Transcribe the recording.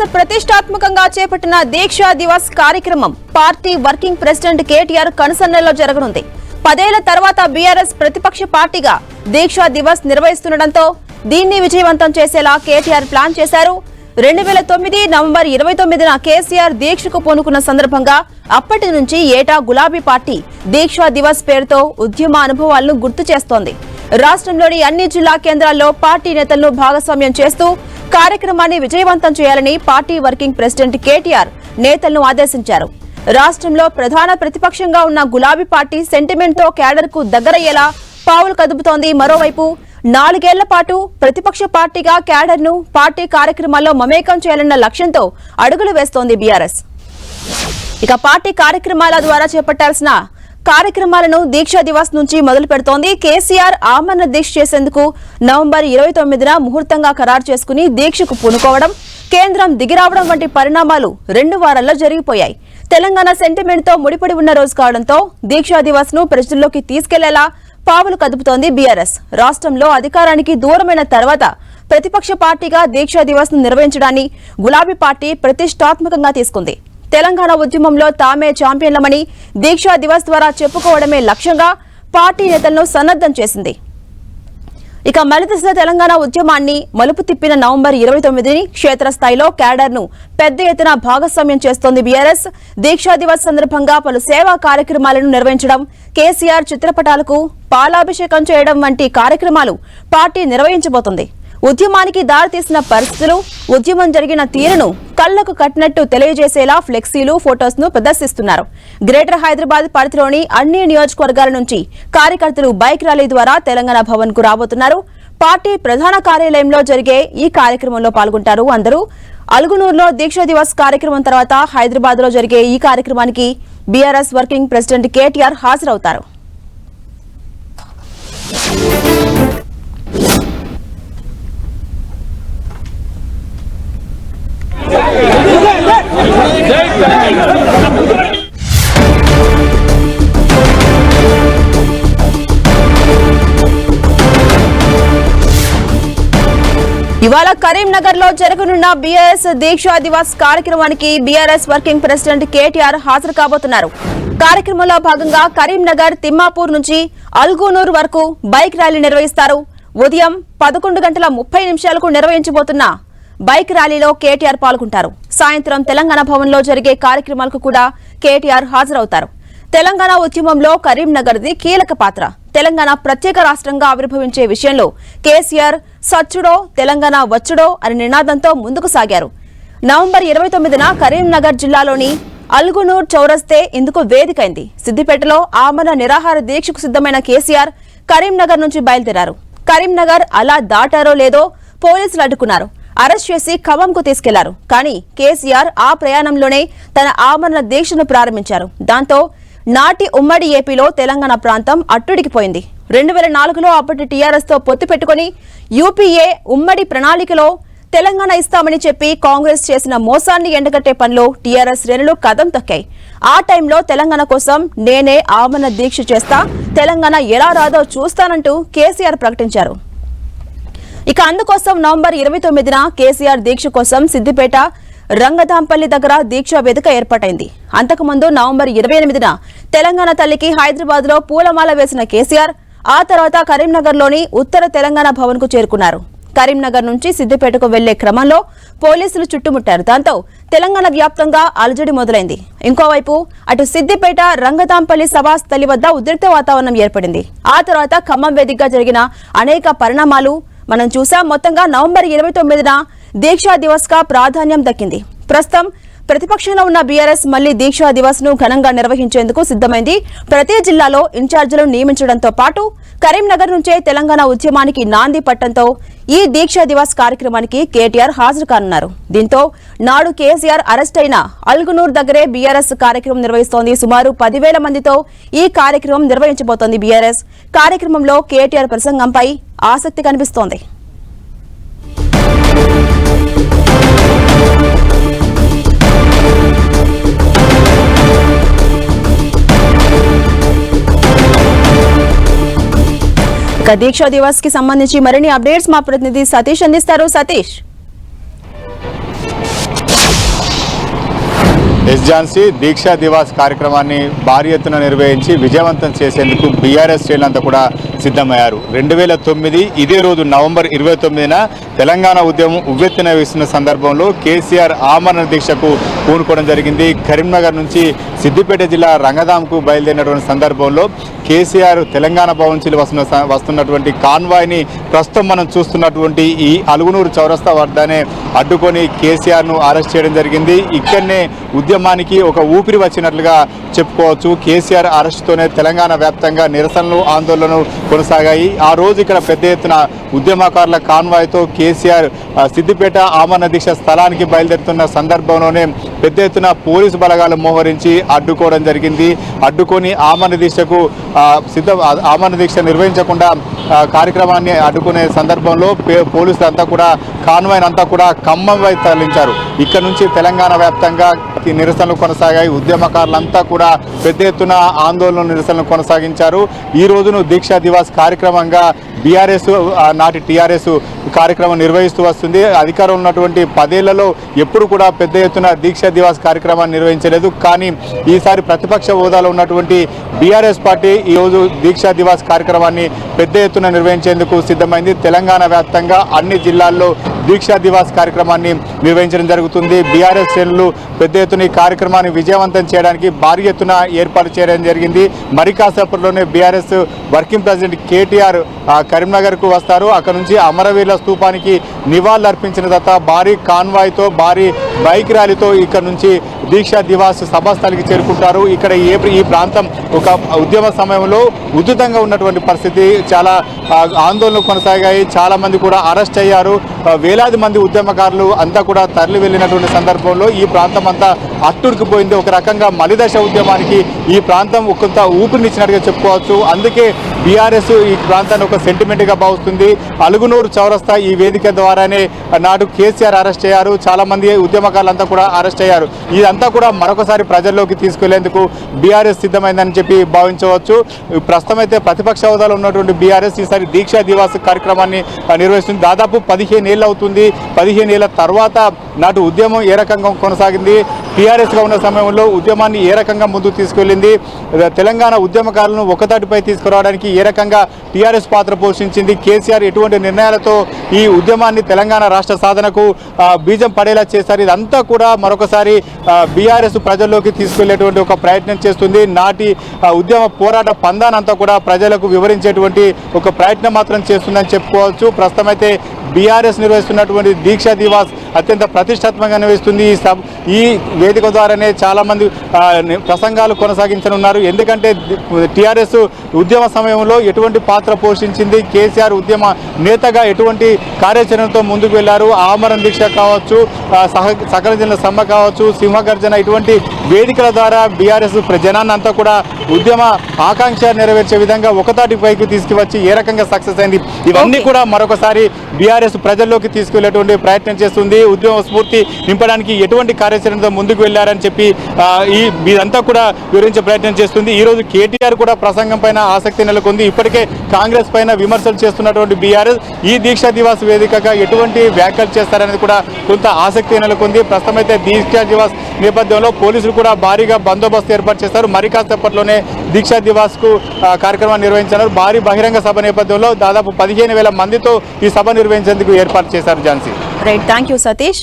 BRS ప్రతిష్టాత్మకంగా చేపట్టిన దీక్షా దివస్ కార్యక్రమం పార్టీ వర్కింగ్ ప్రెసిడెంట్ కేటీఆర్ కనుసన్నల్లో జరగనుంది. 10 ఏళ్ల తర్వాత బీఆర్ఎస్ ప్రతిపక్ష పార్టీగా దీక్షా దివస్ నిర్వహిస్తుండటంతో దీన్ని విజయవంతం చేసేలా కేటీఆర్ ప్లాన్ చేశారు. 2009 నవంబర్ 29న కేసీఆర్ దీక్షకు పూనుకున్న సందర్భంగా అప్పటి నుంచి ఏటా గులాబీ పార్టీ దీక్షా దివస్ పేరుతో ఉద్యమ అనుభవాలను గుర్తు చేస్తోంది. రాష్ట్రంలోని అన్ని జిల్లా కేంద్రాల్లో పార్టీ నేతలను భాగస్వామ్యం చేస్తూ కార్యక్రమాన్ని విజయవంతం చేయాలని పార్టీ వర్కింగ్ ప్రెసిడెంట్ కేటీఆర్ నేతలను ఆదేశించారు. రాష్ట్రంలో ప్రధాన ప్రతిపక్షంగా ఉన్న గులాబీ పార్టీ సెంటిమెంట్ తో క్యాడర్ కు దగ్గరయ్యేలా పావులు కదుపుతోంది. మరోవైపు 4 ఏళ్ల పాటు ప్రతిపక్ష పార్టీగా క్యాడర్ ను పార్టీ కార్యక్రమాల్లో మమేకం చేయాలన్న లక్ష్యంతో అడుగులు వేస్తోంది బీఆర్ఎస్. ఇక పార్టీ కార్యక్రమాల ద్వారా చేపట్టాల్సిన కార్యక్రమాలను దీక్షా దివస్ నుంచి మొదలు పెడుతోంది. కేసీఆర్ ఆమరణ దీక్ష చేసేందుకు నవంబర్ 29న ముహూర్తంగా ఖరారు చేసుకుని దీక్షకు పూనుకోవడం, కేంద్రం దిగిరావడం వంటి పరిణామాలు 2 వారాల్లో జరిగిపోయాయి. తెలంగాణ సెంటిమెంట్ తో ముడిపడి ఉన్న రోజు కావడంతో దీక్షా దివస్ ను ప్రజల్లోకి తీసుకెళ్లేలా పావులు కదుపుతోంది బీఆర్ఎస్. రాష్ట్రంలో అధికారానికి దూరమైన తర్వాత ప్రతిపక్ష పార్టీగా దీక్షా దివస్ ను నిర్వహించడాన్ని గులాబీ పార్టీ ప్రతిష్టాత్మకంగా తీసుకుంది. తెలంగాణ ఉద్యమంలో తామే ఛాంపియన్లమని దీక్షా దివస్ ద్వారా చెప్పుకోవడమే లక్ష్యంగా పార్టీ నేతలను సన్నద్దం చేసింది. ఇక మలిదశ తెలంగాణ ఉద్యమాన్ని మలుపు తిప్పిన నవంబర్ 29ని క్షేత్రస్థాయిలో క్యాడర్ ను పెద్ద ఎత్తున భాగస్వామ్యం చేస్తోంది బీఆర్ఎస్. దీక్షా దివస్ సందర్భంగా పలు సేవా కార్యక్రమాలను నిర్వహించడం, కేసీఆర్ చిత్రపటాలకు పాలాభిషేకం చేయడం వంటి కార్యక్రమాలు పార్టీ నిర్వహించబోతోంది. ఉద్యమానికి దారితీసిన పరిస్థితులు, ఉద్యమం జరిగిన తీరును కళ్లకు కట్టినట్టు తెలియజేసేలా ఫ్లెక్సీలు, ఫొటోస్ ను ప్రదర్శిస్తున్నారు. గ్రేటర్ హైదరాబాద్ పరిధిలోని అన్ని నియోజకవర్గాల నుంచి కార్యకర్తలు బైక్ ర్యాలీ ద్వారా తెలంగాణ భవన్ కు రాబోతున్నారు. పార్టీ ప్రధాన కార్యాలయంలో జరిగే ఈ కార్యక్రమంలో పాల్గొంటారు అందరూ. అలుగునూరులో దీక్షా దివస్ కార్యక్రమం తర్వాత హైదరాబాద్ లో జరిగే ఈ కార్యక్రమానికి బీఆర్ఎస్ వర్కింగ్ ప్రెసిడెంట్ కేటీఆర్ హాజరవుతారు. ఇవాళ కరీంనగర్ లో జరగనున్న బీఆర్ఎస్ దీక్షా దివస్ కార్యక్రమానికి బీఆర్ఎస్ వర్కింగ్ ప్రెసిడెంట్ కేటీఆర్ హాజరు కాబోతున్నారు. కార్యక్రమంలో భాగంగా కరీంనగర్, తిమ్మాపూర్ నుంచి అల్గునూర్ వరకు బైక్ ర్యాలీ నిర్వహిస్తారు. ఉదయం 11:30 నిర్వహించబోతున్న బైక్ ర్యాలీలో కేటీఆర్ పాల్గొంటారు. సాయంత్రం తెలంగాణ భవన్ లో జరిగే కార్యక్రమాలకు కూడా కేటీఆర్ హాజరవుతారు. తెలంగాణ ఉద్యమంలో కరీంనగర్ది కీలక పాత్ర. తెలంగాణ ప్రత్యేక రాష్ట్రంగా ఆవిర్భవించే విషయంలో కేసీఆర్ సచ్చుడో తెలంగాణ వచ్చుడో అనే నినాదంతో ముందుకు సాగారు. నవంబర్ 29న కరీంనగర్ జిల్లాలోని అల్గునూర్ చౌరస్తే ఇందుకు వేదికైంది. సిద్దిపేటలో ఆమరణ నిరాహార దీక్షకు సిద్ధమైన కేసీఆర్ కరీంనగర్ నుంచి బయలుదేరారు. కరీంనగర్ అలా దాటారో లేదో పోలీసులు అడ్డుకున్నారు. అరెస్ట్ చేసి ఖమ్మంకు తీసుకెళ్లారు. కానీ కేసీఆర్ ఆ ప్రయాణంలోనే తన ఆమరణ దీక్షను ప్రారంభించారు. దాంతో నాటి ఉమ్మడి ఏపీలో తెలంగాణ ప్రాంతం అట్టుడికిపోయింది. 2004లో అప్పటి టీఆర్ఎస్ తో పొత్తు పెట్టుకుని యూపీఏ ఉమ్మడి ప్రణాళికలో తెలంగాణ ఇస్తామని చెప్పి కాంగ్రెస్ చేసిన మోసాన్ని ఎండగట్టే పనిలో టీఆర్ఎస్ శ్రేణులు కదం తొక్కాయి. ఆ టైంలో తెలంగాణ కోసం నేనే ఆమరణ దీక్ష చేస్తా, తెలంగాణ ఎలా రాదో చూస్తానంటూ కేసీఆర్ ప్రకటించారు. ఇక అందుకోసం నవంబర్ 29న కేసీఆర్ దీక్ష కోసం సిద్దిపేట రంగదాంపల్లి దగ్గర దీక్షా వేదిక ఏర్పాటైంది. అంతకుముందు నవంబర్ 28న తెలంగాణ తల్లికి హైదరాబాద్ లో పూలమాల వేసిన కేసీఆర్ ఆ తర్వాత కరీంనగర్ లోని ఉత్తర తెలంగాణ భవన్ కు చేరుకున్నారు. కరీంనగర్ నుంచి సిద్దిపేటకు వెళ్లే క్రమంలో పోలీసులు చుట్టుముట్టారు. దాంతో తెలంగాణ వ్యాప్తంగా అలజడి మొదలైంది. ఇంకోవైపు అటు సిద్దిపేట రంగదాంపల్లి సభాస్థలి వద్ద ఉద్రిక్త వాతావరణం ఏర్పడింది. ఆ తర్వాత ఖమ్మం వేదికగా జరిగిన అనేక పరిణామాలు మనం చూసాం. మొత్తంగా నవంబర్ 29న దీక్షా దివస్ గా ప్రాధాన్యం దక్కింది. ప్రస్తుతం ప్రతిపక్షంలో ఉన్న బీఆర్ఎస్ మళ్లీ దీక్షా దివస్ ను ఘనంగా నిర్వహించేందుకు సిద్ధమైంది. ప్రతి జిల్లాలో ఇన్ఛార్జీలను నియమించడంతో పాటు కరీంనగర్ నుంచే తెలంగాణ ఉద్యమానికి నాంది పట్టడంతో ఈ దీక్షా దివస్ కార్యక్రమానికి కేటీఆర్ హాజరు కానున్నారు. దీంతో నాడు కేసీఆర్ అరెస్ట్ అయిన అల్గునూర్ దగ్గరే బీఆర్ఎస్ కార్యక్రమం నిర్వహిస్తోంది. సుమారు 10,000 మందితో ఈ కార్యక్రమం నిర్వహించబోతోంది బీఆర్ఎస్. కార్యక్రమంలో కేటీఆర్ ప్రసంగంపై ఆసక్తి కనిపిస్తోంది. దీక్షా దివస్ కి సంబంధించి మరిన్ని అప్డేట్స్ మా ప్రతినిధి సతీష్ అందిస్తారు. సతీష్. ఎస్ ఝాన్సీ దీక్షా దివాస్ కార్యక్రమాన్ని భారీ ఎత్తున నిర్వహించి విజయవంతం చేసేందుకు బీఆర్ఎస్ శ్రేణులంతా కూడా సిద్ధమయ్యారు. 2009 ఇదే రోజు నవంబర్ 29న తెలంగాణ ఉద్యమం ఉవ్వెత్తున వేసిన సందర్భంలో కేసీఆర్ ఆమరణ దీక్షకు పూనుకోవడం జరిగింది. కరీంనగర్ నుంచి సిద్దిపేట జిల్లా రంగదాంకు బయలుదేరినటువంటి సందర్భంలో కేసీఆర్ తెలంగాణ భవన్ నుంచి వస్తున్నటువంటి కాన్వాయ్ని ప్రస్తుతం మనం చూస్తున్నటువంటి ఈ అలుగునూరు చౌరస్తా వద్దనే అడ్డుకొని కేసీఆర్ను అరెస్ట్ చేయడం జరిగింది. ఇక్కడనే ఉద్యమానికి ఒక ఊపిరి వచ్చినట్లుగా చెప్పుకోవచ్చు. కేసీఆర్ అరెస్టుతోనే తెలంగాణ వ్యాప్తంగా నిరసనలు ఆందోళనలు కొనసాగాయి. ఆ రోజు ఇక్కడ పెద్ద ఎత్తున ఉద్యమకారుల కాన్వాయ్తో కేసీఆర్ సిద్దిపేట ఆమరణ దీక్ష స్థలానికి బయలుదేరుతున్న సందర్భంలోనే పెద్ద ఎత్తున పోలీసు బలగాలు మోహరించి అడ్డుకోవడం జరిగింది. అడ్డుకొని ఆమరణ దీక్ష నిర్వహించకుండా కార్యక్రమాన్ని అడ్డుకునే సందర్భంలో పోలీసులు అంతా కూడా కాన్వాయ్ అంతా కూడా ఖమ్మం వైపు తరలించారు. ఇక్కడ నుంచి తెలంగాణ వ్యాప్తంగా నిరసనలు కొనసాగాయి. ఉద్యమకారులంతా కూడా పెద్ద ఎత్తున ఆందోళన నిరసనలు కొనసాగించారు. ఈ రోజును దీక్షా దివాస్ కార్యక్రమంగా బీఆర్ఎస్ నాటి టీఆర్ఎస్ కార్యక్రమం నిర్వహిస్తూ వస్తుంది. అధికారం ఉన్నటువంటి 10 ఏళ్లలో ఎప్పుడు కూడా పెద్ద ఎత్తున దీక్షా దివాస్ కార్యక్రమాన్ని నిర్వహించలేదు. కానీ ఈసారి ప్రతిపక్ష హోదాలో ఉన్నటువంటి బీఆర్ఎస్ పార్టీ ఈరోజు దీక్షా దివాస్ కార్యక్రమాన్ని పెద్ద ఎత్తున నిర్వహించేందుకు సిద్ధమైంది. తెలంగాణ వ్యాప్తంగా అన్ని జిల్లాల్లో దీక్షా దివాస్ కార్యక్రమాన్ని నిర్వహించడం జరుగుతుంది. బీఆర్ఎస్ శ్రేణులు పెద్ద ఎత్తున ఈ కార్యక్రమాన్ని విజయవంతం చేయడానికి భారీ ఎత్తున ఏర్పాటు చేయడం జరిగింది. మరి కాసేపట్లోనే బీఆర్ఎస్ వర్కింగ్ ప్రెసిడెంట్ కేటీఆర్ కరీంనగర్కు వస్తారు. అక్కడ నుంచి అమరవీరుల స్తూపానికి నివాళులు అర్పించిన తర్వాత భారీ కాన్వాయ్తో భారీ బైక్ ర్యాలీతో ఇక్కడ నుంచి దీక్షా దివాస్ సభాస్థలికి చేరుకుంటారు. ఇక్కడ ఈ ప్రాంతం ఒక ఉద్యమ సమయంలో ఉధృతంగా ఉన్నటువంటి పరిస్థితి, చాలా ఆందోళనలు కొనసాగాయి. చాలా మంది కూడా అరెస్ట్ అయ్యారు. వేలాది మంది ఉద్యమకారులు అంతా కూడా తరలి వెళ్ళినటువంటి సందర్భంలో ఈ ప్రాంతం అంతా అట్టుడికిపోయింది. ఒక రకంగా మలిదశ ఉద్యమానికి ఈ ప్రాంతం కొంత ఊపిరినిచ్చినట్టుగా చెప్పుకోవచ్చు. అందుకే బీఆర్ఎస్ ఈ ప్రాంతాన్ని ఒక సెంటిమెంట్గా భావిస్తుంది. అలుగునూరు చౌరస్తా ఈ వేదిక ద్వారానే నాడు కేసీఆర్ అరెస్ట్ అయ్యారు. చాలా మంది ఉద్యమకారులంతా కూడా అరెస్ట్ అయ్యారు. ఇదంతా కూడా మరొకసారి ప్రజల్లోకి తీసుకెళ్లేందుకు బీఆర్ఎస్ సిద్ధమైందని చెప్పి భావించవచ్చు. ప్రస్తుతం అయితే ప్రతిపక్ష హోదాలో ఉన్నటువంటి బీఆర్ఎస్ ఈసారి దీక్షా దివాస్ కార్యక్రమాన్ని నిర్వహిస్తుంది. దాదాపు 15 ఏళ్ళు అవుతుంది. 15 ఏళ్ల తర్వాత నాటు ఉద్యమం ఏ రకంగా కొనసాగింది, టీఆర్ఎస్గా ఉన్న సమయంలో ఉద్యమాన్ని ఏ రకంగా ముందుకు తీసుకెళ్లింది, తెలంగాణ ఉద్యమకారులను ఒకతాటిపై తీసుకురావడానికి ఏ రకంగా టీఆర్ఎస్ పాత్ర పోషించింది, కేసీఆర్ ఎటువంటి నిర్ణయాలతో ఈ ఉద్యమాన్ని తెలంగాణ రాష్ట్ర సాధనకు బీజం పడేలా చేశారు, ఇదంతా కూడా మరొకసారి బీఆర్ఎస్ ప్రజల్లోకి తీసుకెళ్లేటువంటి ఒక ప్రయత్నం చేస్తుంది. నాటి ఉద్యమ పోరాట పందానంతా కూడా ప్రజలకు వివరించేటువంటి ఒక ప్రయత్నం మాత్రం చేస్తుందని చెప్పుకోవచ్చు. ప్రస్తుతం అయితే బీఆర్ఎస్ నిర్వహిస్తున్నటువంటి దీక్షా దివాస్ అత్యంత ప్రతిష్టాత్మకంగా నిర్వహిస్తుంది. ఈ వేదిక ద్వారానే చాలామంది ప్రసంగాలు కొనసాగించనున్నారు. ఎందుకంటే టీఆర్ఎస్ ఉద్యమ సమయంలో ఎటువంటి పాత్ర పోషించింది, కేసీఆర్ ఉద్యమ నేతగా ఎటువంటి కార్యాచరణతో ముందుకు వెళ్లారు, ఆమరణ దీక్ష కావచ్చు, సకల జిల్లా సమ్మె కావచ్చు, సింహగర్జన, ఇటువంటి వేదికల ద్వారా బీఆర్ఎస్ జనాన్ని అంతా కూడా ఉద్యమ ఆకాంక్ష నెరవేర్చే విధంగా ఒకతాటిపైకి తీసుకువచ్చి ఏ రకంగా సక్సెస్ అయింది, ఇవన్నీ కూడా మరొకసారి బీఆర్ఎస్ ప్రజల్లోకి తీసుకెళ్లేటువంటి ప్రయత్నం చేస్తుంది. ఉద్యమ స్ఫూర్తి నింపడానికి ఎటువంటి కార్యాచరణతో ముందుకు వెళ్లారని చెప్పి ఇదంతా కూడా వివరించే ప్రయత్నం చేస్తుంది. ఈ రోజు కేటీఆర్ కూడా ప్రసంగం పైన ఆసక్తి నెలకొంది. ఇప్పటికే కాంగ్రెస్ పైన విమర్శలు చేస్తున్నటువంటి బీఆర్ఎస్ ఈ దీక్షా దివాస్ వేదికగా ఎటువంటి వ్యాఖ్యలు చేస్తారనేది కూడా కొంత ఆసక్తి నెలకొంది. ప్రస్తుతం అయితే దీక్షా దివాస్ నేపథ్యంలో పోలీసులు కూడా భారీగా బందోబస్తు ఏర్పాటు చేస్తారు. మరి కాసేపట్లోనే దీక్షా దివాస్ కు కార్యక్రమాన్ని నిర్వహించారు. భారీ బహిరంగ సభ నేపథ్యంలో దాదాపు 15,000 మందితో ఈ సభ నిర్వహించేందుకు ఏర్పాటు చేశారు. Jhansi. Right, thank you Satish.